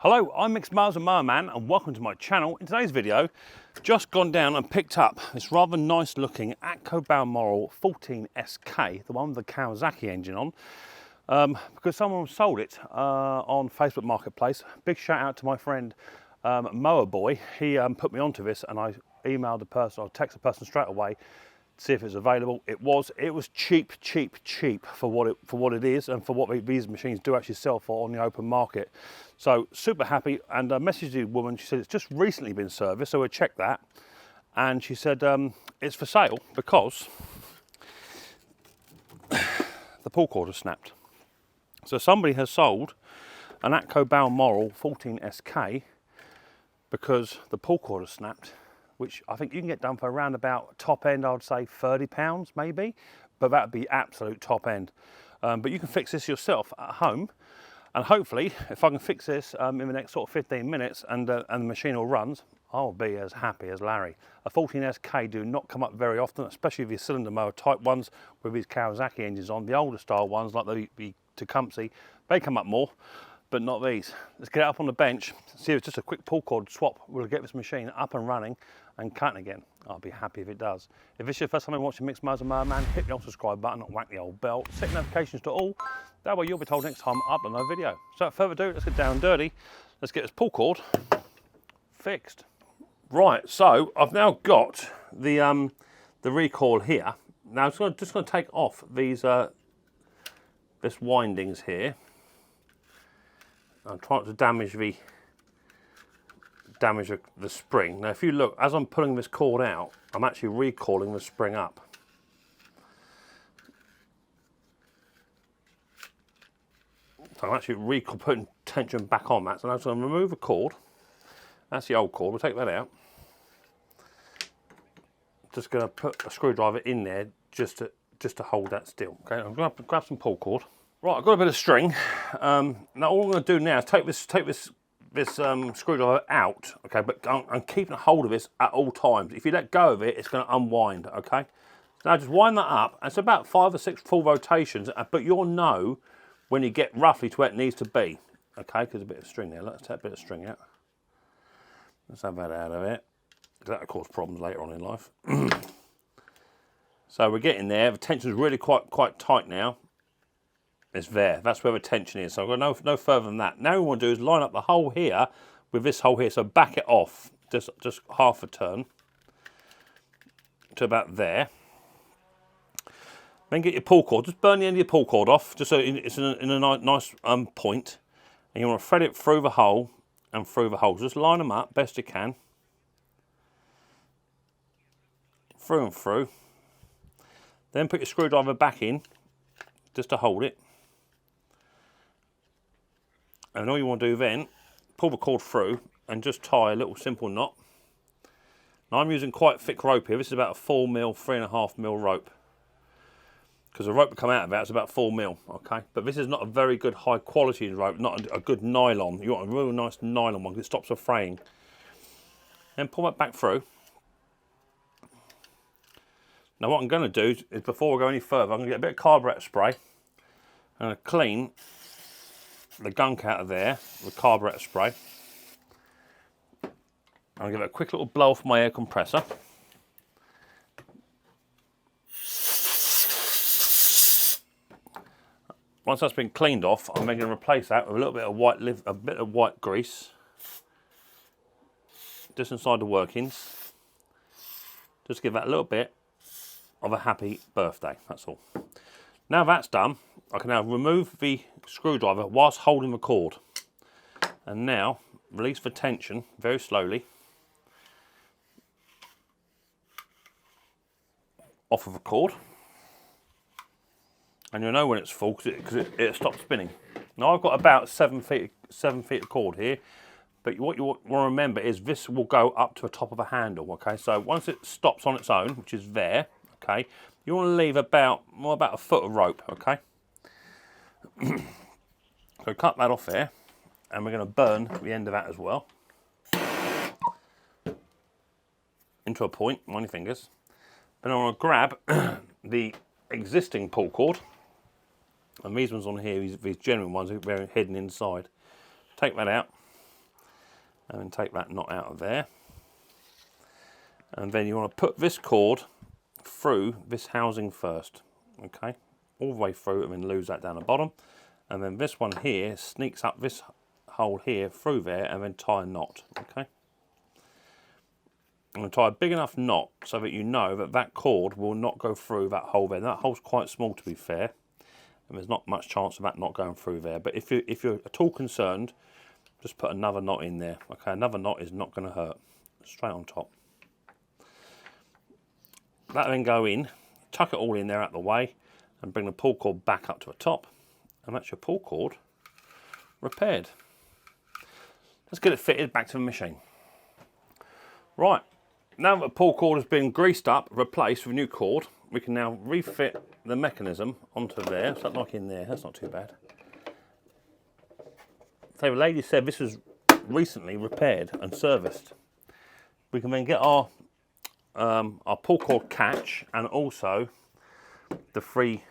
Hello, I'm Micks Mowers and Mower Man, and welcome to my channel. In today's video, just gone down and picked up this rather nice looking Atco Mower 14SK, the one with the Kawasaki engine on, because someone sold it on Facebook Marketplace. Big shout out to my friend Mower Boy. He put me onto this, and I emailed the person, or texted the person straight away to see if it was available. It was cheap for what it is, and for what these machines do actually sell for on the open market. So super happy, and I messaged the woman. She said it's just recently been serviced, so we checked that, and she said it's for sale because the pull cord has snapped. So somebody has sold an Atco Mower 14SK because the pull cord has snapped, which I think you can get done for around about top end, I would say £30 maybe, but that would be absolute top end. But you can fix this yourself at home, and hopefully if I can fix this in the next sort of 15 minutes and the machine all runs, I'll be as happy as Larry. A 14SK do not come up very often, especially with your cylinder mower type ones with these Kawasaki engines on. The older style ones like the Tecumseh, they come up more, but not these. Let's get it up on the bench, see if it's just a quick pull cord swap. We'll get this machine up and running and cutting again. I'll be happy if it does. If this is your first time watching Micks Mowers and Mower Man, hit the old subscribe button and whack the old bell. Set notifications to all. That way you'll be told next time I upload another video. So without further ado, let's get down and dirty. Let's get this pull cord fixed. Right, so I've now got the recoil here. Now I'm just going to take off these this windings here. I'm trying to damage the spring. Now if you look, as I'm pulling this cord out, I'm actually recoiling the spring up. So I'm actually putting tension back on that. So now I'm going to remove a cord. That's the old cord, we'll take that out. Just going to put a screwdriver in there just to hold that still. Okay, I'm going to grab some pull cord. Right, I've got a bit of string. Now all I'm going to do now is take this screwdriver out, okay, but I'm keeping hold of this at all times. If you let go of it, it's going to unwind, okay? Now just wind that up. It's about 5 or 6 full rotations, but you'll know when you get roughly to where it needs to be, okay? Because a bit of string there. Let's take a bit of string out. Let's have that out of it. That'll cause problems later on in life. So we're getting there. The tension's really quite tight now. It's there. That's where the tension is. So I've got no further than that. Now what we want to do is line up the hole here with this hole here. So back it off just half a turn to about there. Then get your pull cord. Just burn the end of your pull cord off, just so it's in a nice point. And you want to thread it through the hole and through the holes. Just line them up best you can. Through and through. Then put your screwdriver back in just to hold it. And all you want to do then, pull the cord through and just tie a little simple knot. Now I'm using quite thick rope here. This is about a 4mm, 3.5mm rope. Because the rope that come out of that is about 4mm, okay? But this is not a very good high quality rope, not a good nylon. You want a real nice nylon one because it stops the fraying. Then pull that back through. Now what I'm going to do is, before I go any further, I'm going to get a bit of carburetor spray. I'm going to clean the gunk out of there with carburetor spray. I'll give it a quick little blow off my air compressor. Once that's been cleaned off, I'm then going to replace that with a little bit of white grease, just inside the workings. Just give that a little bit of a happy birthday. That's all. Now that's done, I can now remove the screwdriver whilst holding the cord, and now release the tension very slowly off of the cord. And you'll know when it's full because it stops spinning. Now I've got about 7 feet of cord here, but what you want to remember is this will go up to the top of a handle. Okay, so once it stops on its own, which is there, okay, you want to leave about a foot of rope. Okay, so cut that off there, and we're going to burn the end of that as well into a point, mind your fingers. Then I want to grab the existing pull cord. And these ones on here, these genuine ones, are hidden inside. Take that out. And then take that knot out of there. And then you want to put this cord through this housing first, okay? All the way through, and then lose that down the bottom. And then this one here sneaks up this hole here through there, and then tie a knot, okay? I'm going to tie a big enough knot so that you know that that cord will not go through that hole there. That hole's quite small, to be fair, and there's not much chance of that not going through there. But if you're at all concerned, just put another knot in there, okay? Another knot is not going to hurt. Straight on top. That then go in, tuck it all in there out the way, and bring the pull cord back up to the top, and that's your pull cord repaired. Let's get it fitted back to the machine. Right, now that the pull cord has been greased up, replaced with a new cord, we can now refit the mechanism onto there. So like in there, that's not too bad. So the lady said this was recently repaired and serviced. We can then get our pull cord catch and also the free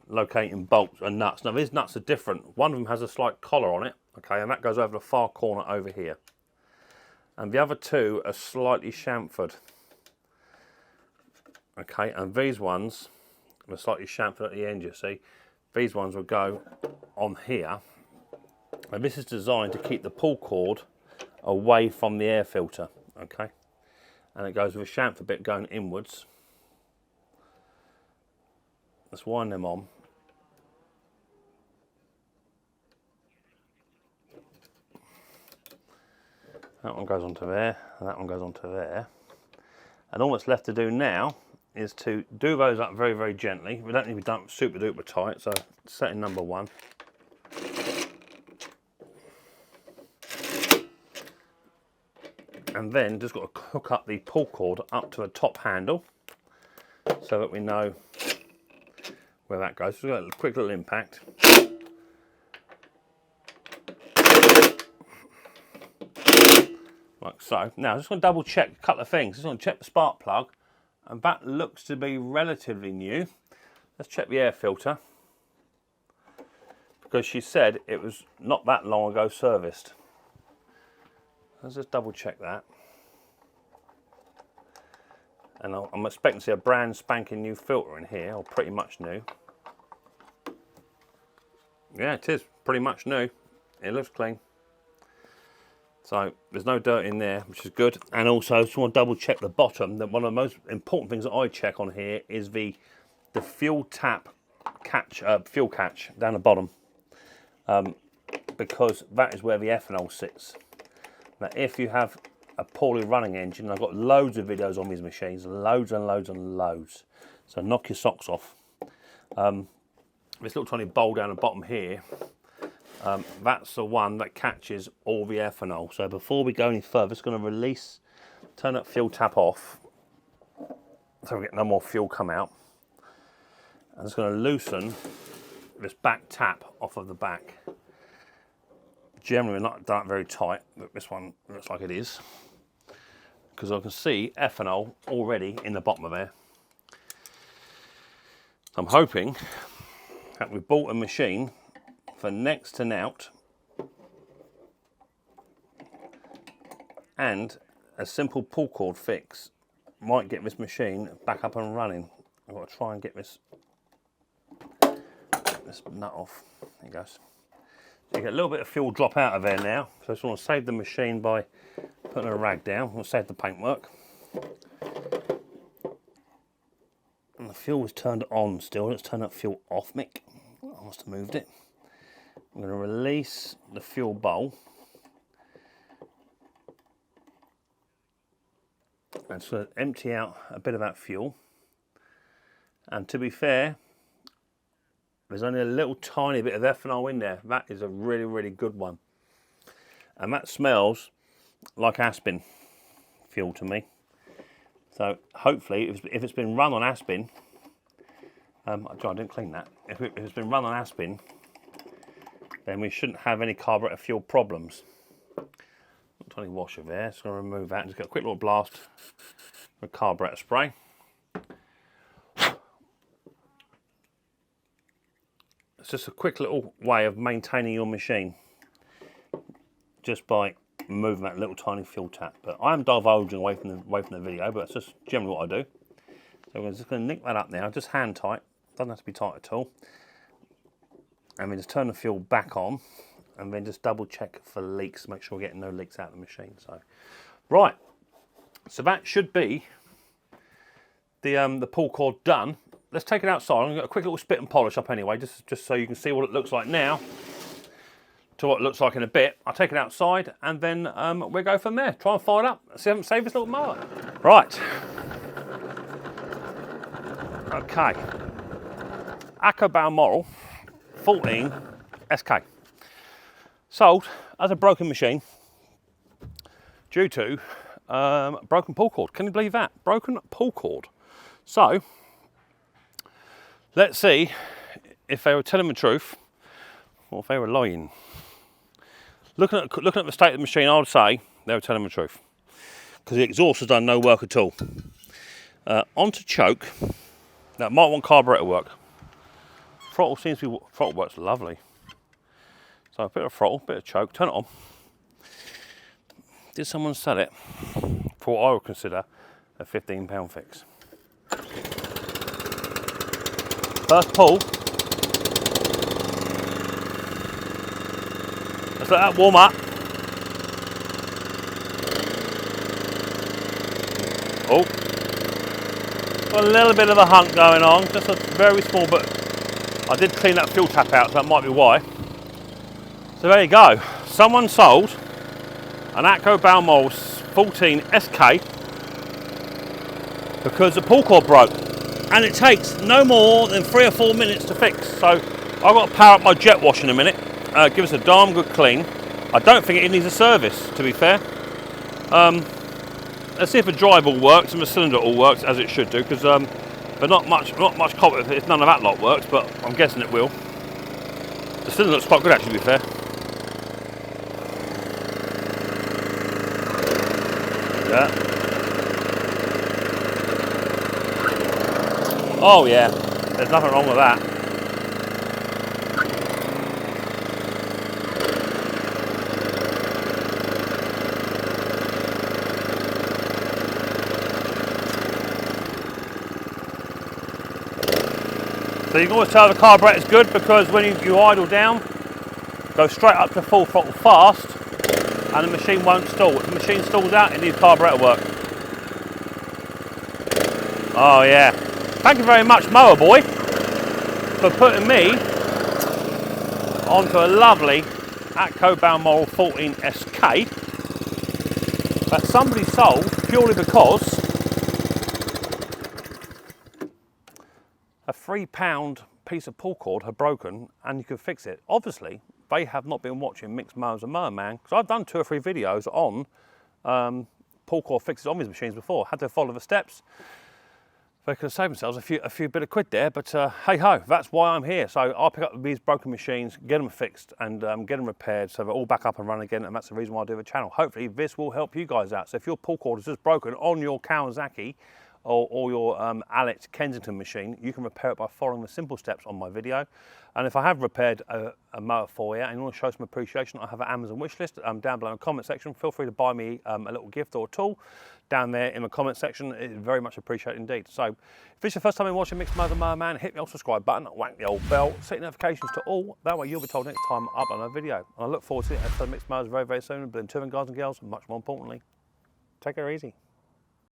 locating bolts and nuts. Now these nuts are different. One of them has a slight collar on it, okay, and that goes over the far corner over here. And the other two are slightly chamfered. Okay, and these ones are slightly chamfered at the end, you see. These ones will go on here. And this is designed to keep the pull cord away from the air filter, okay? And it goes with a chamfer bit going inwards. Let's wind them on. That one goes onto there, and that one goes onto there. And all that's left to do now is to do those up very, very gently. We don't need to be done super duper tight, so setting number one. And then just got to hook up the pull cord up to the top handle so that we know where that goes. So we've got a quick little impact. Like so. Now I'm just going to double check a couple of things. Just going to check the spark plug, and that looks to be relatively new. Let's check the air filter, because she said it was not that long ago serviced. Let's just double check that. And I'm expecting to see a brand spanking new filter in here, or pretty much new. Yeah, it is pretty much new. It looks clean. So there's no dirt in there, which is good. And also, just want to double check the bottom. That one of the most important things that I check on here is the fuel tap catch, fuel catch down the bottom, because that is where the ethanol sits. Now, if you have a poorly running engine, I've got loads of videos on these machines, loads and loads and loads. So knock your socks off. This little tiny bowl down the bottom here, that's the one that catches all the ethanol. So before we go any further, it's going to release, turn that fuel tap off, so we get no more fuel come out. And it's going to loosen this back tap off of the back. Generally not done it very tight, but this one looks like it is, because I can see ethanol already in the bottom of there. I'm hoping that we bought a machine for next to nout, and a simple pull cord fix might get this machine back up and running. I've got to try and get this nut off. There it goes. So you get a little bit of fuel drop out of there now. So I just want to save the machine by putting a rag down. We'll save the paintwork. And the fuel is turned on still. Let's turn that fuel off, Mick. I must have moved it. I'm going to release the fuel bowl. And so empty out a bit of that fuel. And to be fair, there's only a little tiny bit of ethanol in there. That is a really, really good one. And that smells like Aspen fuel to me. So hopefully, if it's been run on Aspen, I didn't clean that. If it's been run on Aspen, then we shouldn't have any carburetor fuel problems. Tiny washer there, just going to remove that and just get a quick little blast with carburetor spray. It's just a quick little way of maintaining your machine, just by removing that little tiny fuel tap. But I am divulging away from the video, but it's just generally what I do. So we're just going to nick that up now, just hand tight, doesn't have to be tight at all. And we just turn the fuel back on, and then just double check for leaks, make sure we're getting no leaks out of the machine. So, right, so that should be the pull cord done. Let's take it outside. I'm going to get a quick little spit and polish up anyway, just so you can see what it looks like now to what it looks like in a bit. I'll take it outside and then we'll go from there. Try and fire it up. See if I can save this little mower. Right. Okay. Atco Mower 14 SK. Sold as a broken machine due to broken pull cord. Can you believe that? Broken pull cord. So, let's see if they were telling the truth or if they were lying. Looking at the state of the machine, I would say they were telling the truth, because the exhaust has done no work at all. Onto choke. Now, it might want carburetor work. Throttle seems to be, throttle works lovely. So a bit of throttle, bit of choke, turn it on. Did someone sell it for what I would consider a £15 fix? First pull. Let's let that warm up. Oh, got a little bit of a hunk going on, just a very small, but I did clean that fuel tap out, so that might be why. So there you go. Someone sold an Atco Mower 14 SK because the pull cord broke, and it takes no more than 3 or 4 minutes to fix. So I've got to power up my jet wash in a minute, give us a darn good clean. I don't think it needs a service, to be fair. Let's see if the drive all works and the cylinder all works as it should do, because but not much confidence if none of that lot works, but I'm guessing it will. The cylinder looks quite good actually, to be fair. Yeah. Oh yeah, there's nothing wrong with that. So you can always tell the carburetor is good, because when you idle down, go straight up to full throttle fast, and the machine won't stall. If the machine stalls out, it needs carburetor work. Oh yeah. Thank you very much, Mower Boy, for putting me onto a lovely Atco Mower 14 SK that somebody sold purely because a £3 piece of pull cord had broken and you could fix it. Obviously, they have not been watching Micks Mowers and Mower Man, because I've done 2 or 3 videos on pull cord fixes on these machines before. Had to follow the steps. They could have saved themselves a few bit of quid there, but hey ho, that's why I'm here. So I'll pick up these broken machines, get them fixed, and get them repaired so they're all back up and running again, and that's the reason why I do the channel. Hopefully this will help you guys out. So if your pull cord is just broken on your Kawasaki or your Alex Kensington machine, you can repair it by following the simple steps on my video. And if I have repaired a mower for you and you want to show some appreciation, I have an Amazon wish list down below in the comment section. Feel free to buy me a little gift or a tool down there in the comment section. It's very much appreciated indeed. So if it's your first time in watching Micks Mowers and Mower Man, hit the old subscribe button, whack the old bell, set notifications to all. That way you'll be told next time I upload a video. And I look forward to it. Episode of Micks Mowers very, very soon. But until then, guys and girls, much more importantly, take care easy.